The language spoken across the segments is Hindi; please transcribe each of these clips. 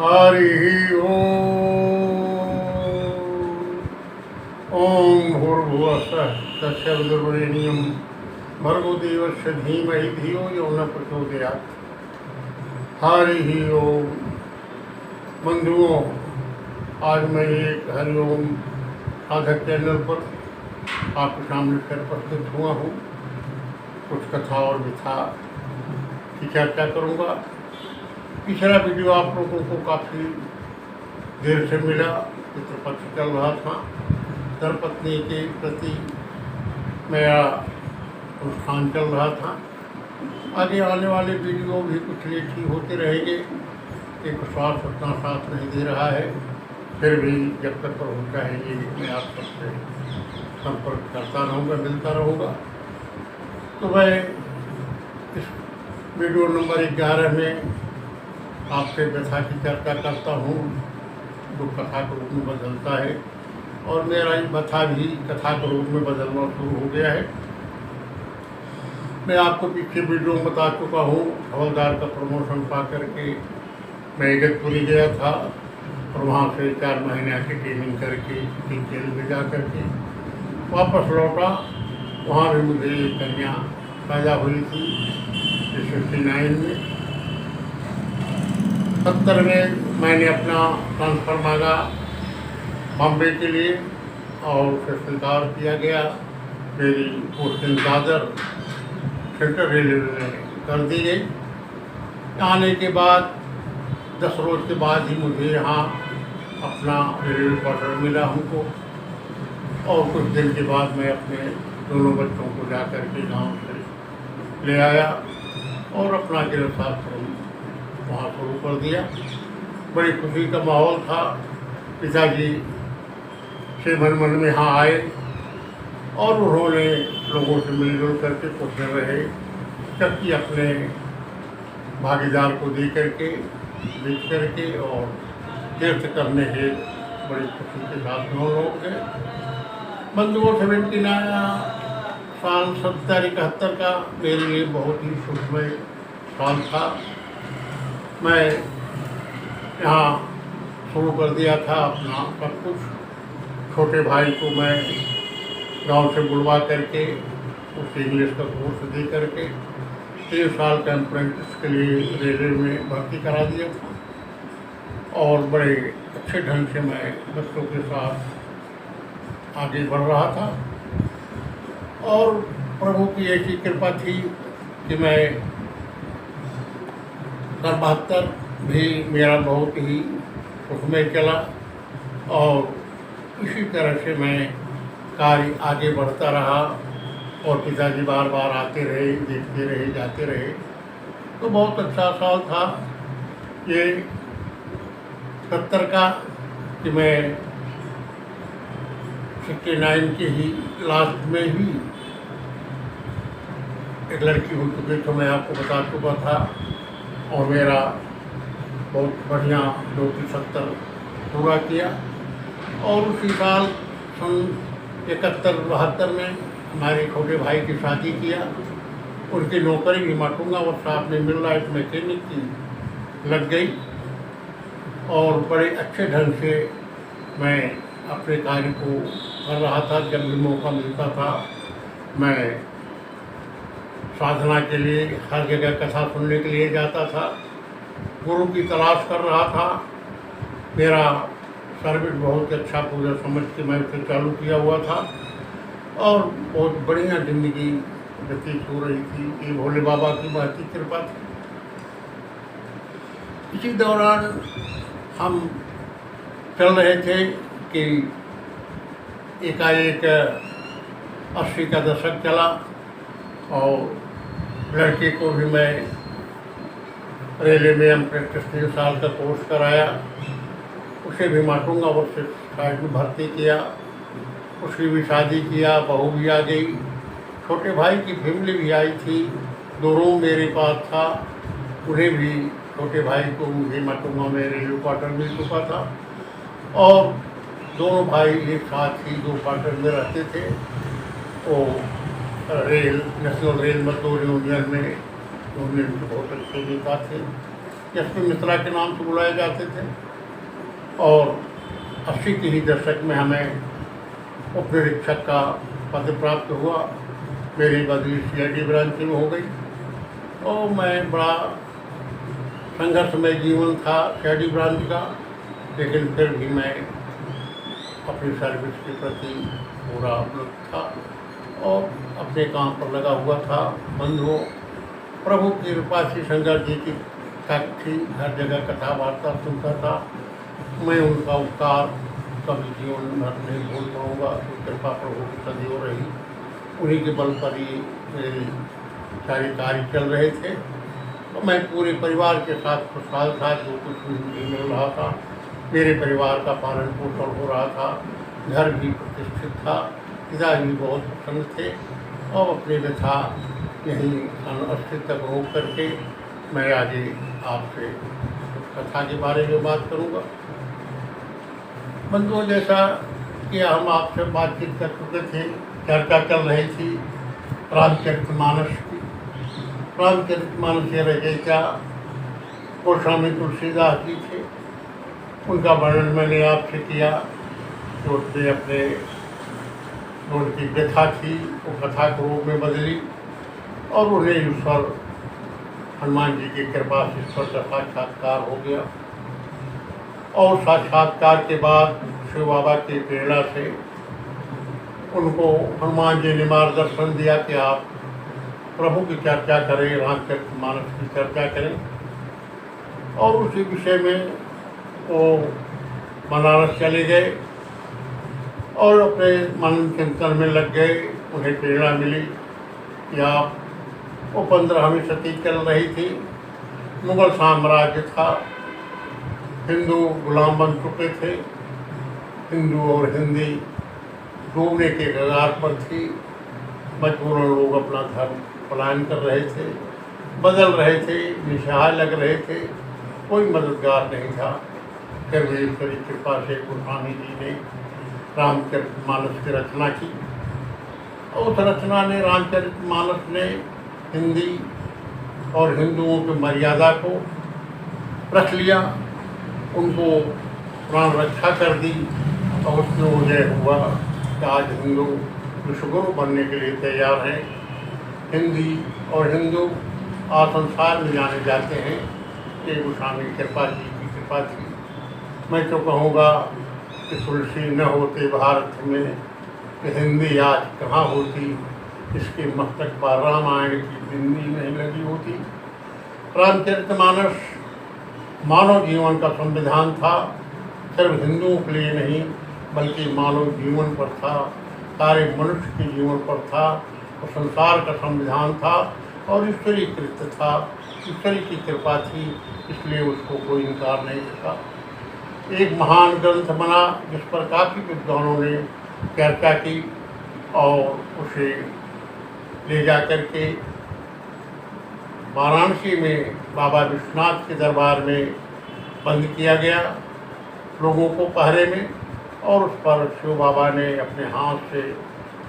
हरि ओम भूर्भुवस्सुः तत्सवितुर्वरेण्यं भर्गो देवस्य धीमहि धियो यो न प्रचोदयात्। हरि ओम। बंधुओं, आज मैं एक हरिओम साधक चैनल पर आपके सामने फिर प्रस्तुत हुआ हूँ। कुछ कथा और व्यथा की चर्चा करूँगा। पिछला वीडियो आप लोगों को काफ़ी देर से मिला। पितृपक्ष चल रहा था। धर्मपत्नी के प्रति मेरा अनुष्ठान चल रहा था। आगे आने वाले वीडियो भी कुछ लेट ही होते रहेंगे। एक स्वास्थ्य उतना साथ नहीं दे रहा है, फिर भी जब तक प्रभु चाहेंगे मैं आप सबसे संपर्क करता रहूँगा, मिलता रहूँगा। तो मैं इस वीडियो नंबर 11 में आपसे व्यथा की चर्चा करता हूँ, जो कथा के रूप में बदलता है, और मेरा ये व्यथा भी कथा के रूप में बदलना शुरू हो गया है। मैं आपको पीछे वीडियो में बता चुका हूँ, हवलदार का प्रमोशन पा करके मैं इगतपुरी गया था और वहाँ से 4 महीने की ट्रेनिंग करके जेल में जा करके वापस लौटा। वहाँ भी मुझे एक कन्या पैदा हुई थी 69 में। 70 में मैंने अपना ट्रांसफ़र मांगा बॉम्बे के लिए और उसे स्वीकार किया गया। मेरी पोस्टिंग दादर सेंट्रल रेलवे में कर दी गई। आने के बाद 10 रोज के बाद ही मुझे यहाँ अपना रेलवे क्वार्टर मिला हमको, और कुछ दिन के बाद मैं अपने दोनों बच्चों को जा कर के गाँव से ले आया और अपना गृहस्थाश्रम वहाँ शुरू कर दिया। बड़ी खुशी का माहौल था। पिताजी से मन में यहाँ आए और उन्होंने लोगों से मिलजुल करके कुछ दिन रहे, सबकी अपने भागीदार को दे करके बेच करके और तीर्थ करने के बड़ी खुशी के साथ में लोग गए। बंधुओं 79 साल 70-71 का मेरे लिए बहुत ही सुखमय साल था। मैं यहाँ शुरू कर दिया था अपना सब कुछ। छोटे भाई को मैं गांव से बुलवा करके उसे इंग्लिश का कोर्स दे करके 3 साल का अप्रेंटिस के लिए रेलवे में भर्ती करा दिया था, और बड़े अच्छे ढंग से मैं बच्चों के साथ आगे बढ़ रहा था। और प्रभु की ऐसी कृपा थी कि मैं 72 भी मेरा बहुत ही सुखमय चला, और इसी तरह से मैं कार्य आगे बढ़ता रहा। और पिताजी बार बार आते रहे, देखते रहे, जाते रहे। तो बहुत अच्छा साल था ये 70 का कि मैं 69 के ही लास्ट में ही एक लड़की हो चुकी, तो मैं आपको बता चुका था। और मेरा बहुत बढ़िया 270 पूरा किया। और उसी साल सन 71-72 में हमारे छोटे भाई की शादी किया। उनकी नौकरी भी माटूंगा और साथ में मिडलाइट मैकेनिक की लग गई, और बड़े अच्छे ढंग से मैं अपने कार्य को कर रहा था। जब भी मौका मिलता था मैं साधना के लिए हर जगह कथा सुनने के लिए जाता था। गुरु की तलाश कर रहा था। मेरा सर्विस बहुत अच्छा पूजा समझ के मैं उसे चालू किया हुआ था, और बहुत बढ़िया ज़िंदगी व्यतीत हो रही थी। ये भोले बाबा की महती कृपा थी। इसी दौरान हम चल रहे थे कि एकाएक 80 का दशक चला, और लड़के को भी मैं रेलवे में अप्रेंटिस 3 साल का कोर्स कराया। उसे भी माटूंगा और से साइड में भर्ती किया। उसकी भी शादी किया, बहू भी आ गई। छोटे भाई की फैमिली भी आई थी। 2 रूम मेरे पास था, उन्हें भी छोटे भाई को मुझे माटूंगा में रेलवे क्वार्टर मिल चुका था। और दोनों भाई एक साथ ही 2 क्वार्टर में रहते थे। वो नेशनल रेल मजदूर यूनियन में यूनियन के बहुत अच्छे नेता थे। एस.पी. मिश्रा के नाम से बुलाए जाते थे। और 80 के ही दशक में हमें उप निरीक्षक का पद प्राप्त हुआ। मेरी बदली CID ब्रांच में हो गई और मैं बड़ा संघर्षमय जीवन था CID ब्रांच का, लेकिन फिर भी मैं अपनी सर्विस के प्रति पूरा उपलब्ध था और अपने काम पर लगा हुआ था। बंधुओं, प्रभु की कृपा से शंकर जी की तक थी, हर जगह कथा वार्ता सुनता था। मैं उनका उपकार कभी जीवन भर नहीं भूल पाऊँगा। कृपा प्रभु की सदैव रही। उन्हीं के बल पर ही मेरी सारी कार्य चल रहे थे और मैं पूरे परिवार के साथ खुशहाल था। जो कुछ भी मुझे मिल रहा था, मेरे परिवार का पालन पोषण हो रहा था, घर भी प्रतिष्ठित था, पिता भी बहुत प्रसन्न थे और अपने व्यथा यहीं सन 80 तक रोक करके मैं आगे आपसे कुछ कथा के बारे में बात करूँगा। बंधुओं, जैसा कि हम आपसे बातचीत कर चुके थे, चर्चा चल रही थी रामचरितमानस की। रामचरितमानस के रचयिता गोस्वामी तुलसीदास जी थे। उनका वर्णन मैंने आपसे किया। जो उसने अपने जो उनकी व्यथा थी वो कथा के रूप में बदली और उन्हें ईश्वर हनुमान जी की कृपा से ईश्वर का साक्षात्कार हो गया। और साक्षात्कार के बाद शिव बाबा की प्रेरणा से उनको हनुमान जी ने मार्गदर्शन दिया कि आप प्रभु की चर्चा करें, रामचरितमानस की चर्चा करें। और उसी विषय में वो बनारस चले गए और अपने मन चिंतन में लग गए। उन्हें प्रेरणा मिली कि आप वो 15वीं सदी चल रही थी, मुगल साम्राज्य था, हिंदू गुलाम बन चुके थे, हिंदू और हिंदी डूबने के कगार पर थी। मजबूरन लोग अपना धर्म पलायन कर रहे थे, बदल रहे थे, निसहाय लग रहे थे, कोई मददगार नहीं था। फिर भी ईश्वरी कृपा से गोस्वामी जी ने रामचरितमानस की रचना की और उस रचना ने रामचरितमानस ने हिंदी और हिंदुओं की मर्यादा को रख लिया, उनको प्राण रक्षा कर दी। और उसमें वजह हुआ कि आज हिंदू विश्वगुरु बनने के लिए तैयार हैं। हिंदी और हिंदू आज संसार में जाने जाते हैं। ये गोस्वामी कृपा जी की कृपा थी। मैं तो कहूँगा कि तुलसी न होते भारत में कि हिंदी आज कहाँ होती, इसके मस्तक पर रामायण की बिंदी नहीं लगी होती। रामचरितमानस मानव जीवन का संविधान था, सिर्फ हिंदुओं के लिए नहीं बल्कि मानव जीवन पर था, सारे मनुष्य के जीवन पर था। और संसार का संविधान था और ईश्वरीय कृत्य था, ईश्वरी की कृपा थी, इसलिए उसको कोई इनकार नहीं था। एक महान ग्रंथ बना जिस पर काफ़ी विद्वानों ने चर्चा की और उसे ले जा कर के वाराणसी में बाबा विश्वनाथ के दरबार में बंद किया गया लोगों को पहरे में। और उस पर शिव बाबा ने अपने हाथ से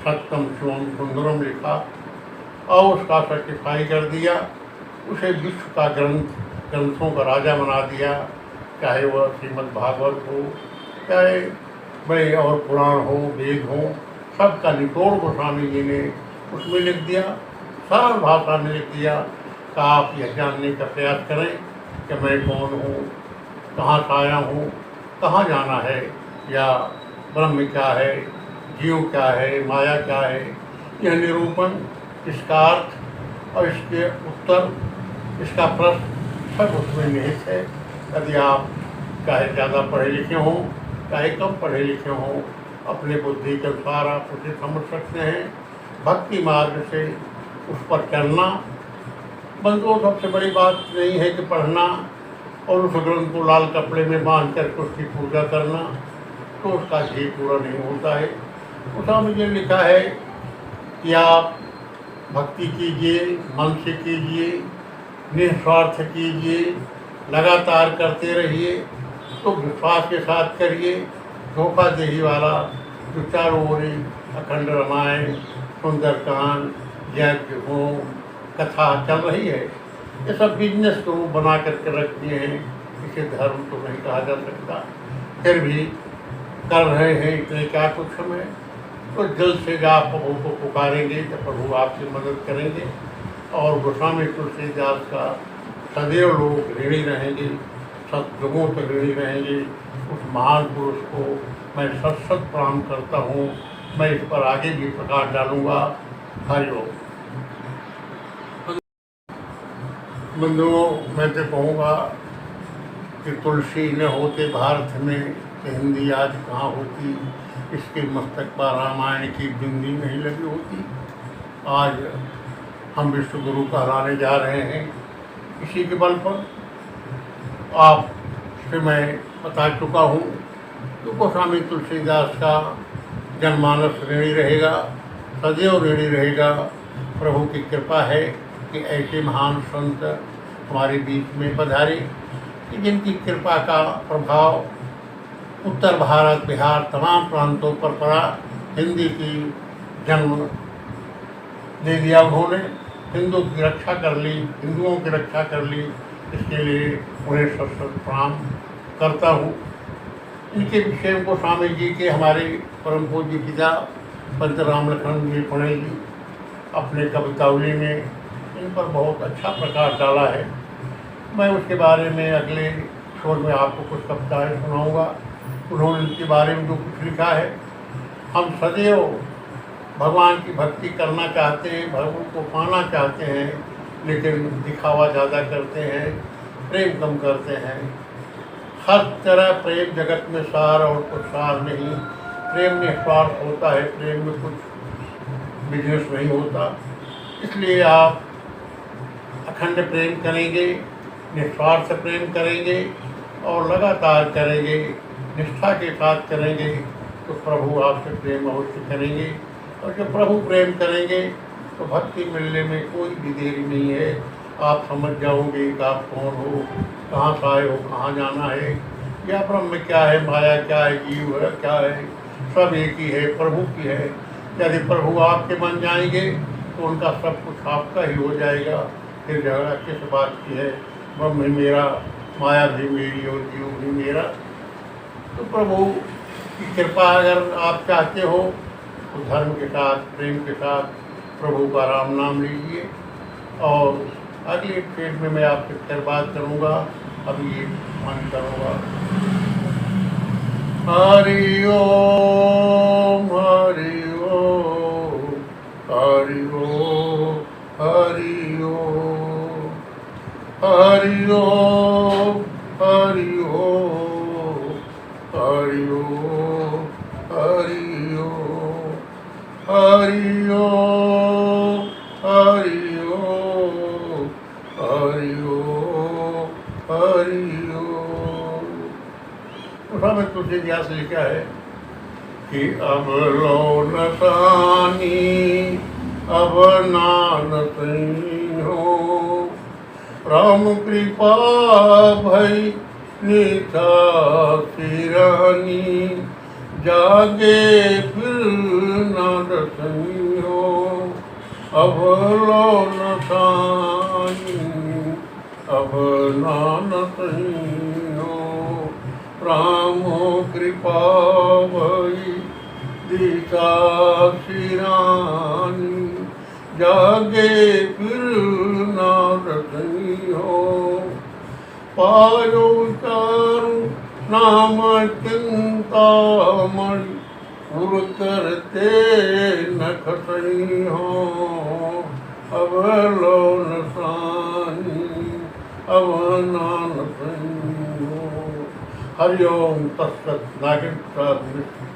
सत्यम शिवम सुंदरम लिखा और उसका सर्टिफाई कर दिया। उसे विश्व का ग्रंथों का राजा बना दिया, चाहे वह श्रीमद् भागवत हो, चाहे बड़े और पुराण हो, वेद हो, सबका निचोड़ गोस्वामी जी ने उसमें लिख दिया, सरल भाषा में लिख दिया कि आप यह जानने का प्रयास करें कि मैं कौन हूँ, कहाँ से आया हूँ, कहाँ जाना है, या ब्रह्म क्या है, जीव क्या है, माया क्या है। यह निरूपण, इसका अर्थ और इसके उत्तर, इसका प्रश्न सब उसमें निहित है। यदि आप चाहे ज़्यादा पढ़े लिखे हों, चाहे कम पढ़े लिखे हों, अपने बुद्धि के अनुसार आप उसे समझ सकते हैं। भक्ति मार्ग से उस पर चलना बंधुओं सबसे बड़ी बात नहीं है कि पढ़ना और उस ग्रंथ को लाल कपड़े में बांध कर उसकी पूजा करना, तो उसका ध्येय पूरा नहीं होता है। उसमें मुझे लिखा है कि आप भक्ति कीजिए, मन से कीजिए, निस्वार्थ कीजिए, लगातार करते रहिए, तो विश्वास के साथ करिए। धोखाधड़ी वाला जो चारों ओर अखंड रामायण, सुंदरकांड, यज्ञ, होम, कथा चल रही है, ये सब बिजनेस को बना करके रख दिए हैं। इसे धर्म तो नहीं कहा जा सकता, फिर भी कर रहे हैं, इतने क्या कुछ हमें। तो जल्द से जल्द आप प्रभु को पुकारेंगे तो प्रभु आपकी मदद करेंगे। और गोस्वामी तुलसीदास का सदैव लोग ऋणी रहेंगे, सतयुगों तक ऋणी रहेंगे। उस महान पुरुष को मैं सत सत प्रणाम करता हूँ। मैं इस पर आगे भी प्रकाश डालूँगा। हरिओम। बंधुओं, मैं तो कहूँगा कि तुलसी न होते भारत में तो हिंदी आज कहाँ होती, इसके मस्तक पर रामायण की बिंदी नहीं लगी होती। आज हम विश्व गुरु कहलाने जा रहे हैं इसी के बल पर। आप से मैं बता चुका हूँ तो गोस्वामी तुलसीदास का जनमानस ऋणी रहेगा, सदैव ऋणी रहेगा। प्रभु की कृपा है कि ऐसे महान संत हमारे बीच में पधारे कि जिनकी कृपा का प्रभाव उत्तर भारत, बिहार, तमाम प्रांतों पर पड़ा। हिंदी की जन्म दे दिया उन्होंने, हिंदू की रक्षा कर ली, हिंदुओं की रक्षा कर ली। इसके लिए उन्हें सत सत प्रणाम करता हूँ। इनके विषय में गोस्वामी जी के हमारे परम पूज्य पिता पंत राम लखन जी पुणे जी अपने कवितावली में इन पर बहुत अच्छा प्रकाश डाला है। मैं उसके बारे में अगले शोर में आपको कुछ कविताएँ सुनाऊँगा। उन्होंने इनके बारे में जो कुछ लिखा है, हम सदैव भगवान की भक्ति करना चाहते हैं, भगवान को पाना चाहते हैं, लेकिन दिखावा ज़्यादा करते हैं, प्रेम कम करते हैं। हर तरह प्रेम जगत में सार और कुछ सार नहीं। प्रेम निस्वार्थ होता है, प्रेम में कुछ बिजनेस नहीं होता। इसलिए आप अखंड प्रेम करेंगे, निस्वार्थ प्रेम करेंगे और लगातार करेंगे, निष्ठा के साथ करेंगे तो प्रभु आपसे प्रेम अवश्य करेंगे। और जब प्रभु प्रेम करेंगे तो भक्ति मिलने में कोई भी देरी नहीं है। आप समझ जाओगे कि आप कौन हो, कहाँ से आए हो, कहाँ जाना है, या ब्रह्म क्या है, माया क्या है, जीव है क्या है, सब एक ही है, प्रभु की है। यदि प्रभु आपके बन जाएंगे तो उनका सब कुछ आपका ही हो जाएगा। फिर झगड़ा किस बात की है, ब्रह्म ही मेरा, माया भी मेरी और जीव भी मेरा। तो प्रभु की कृपा अगर आप चाहते हो तो धर्म के साथ, प्रेम के साथ प्रभु का राम नाम लीजिए। और अगले पेज में मैं आपसे फिर बात करूँगा। अभी ये मन करूँगा। हरि ओम, हरि ओम, हरि ओम, हरि ओम, हरि ओम, हरि ओम, हरि ओम, हरि ओम, हरि ओम, हरि ओम, हरि ओम, हरि ओम। गोस्वामी तुलसीदास ने लिखा है कि अब लो नसानी अब नानत हो, राम कृपा भई निथा सिरानी, जागे फिर न दसनी हो। अब लो नसानी अब नानत हो, राम कृपा भई दिशा सिरानी, जागे फिर न दसनी हो। पायो चारु नाम चिंतामणि, उर करते न खसनी हो। अब लो नसानी अब नानसनी हो। हरि ओम तत्सत। नागेंद्र प्रसाद मिश्र।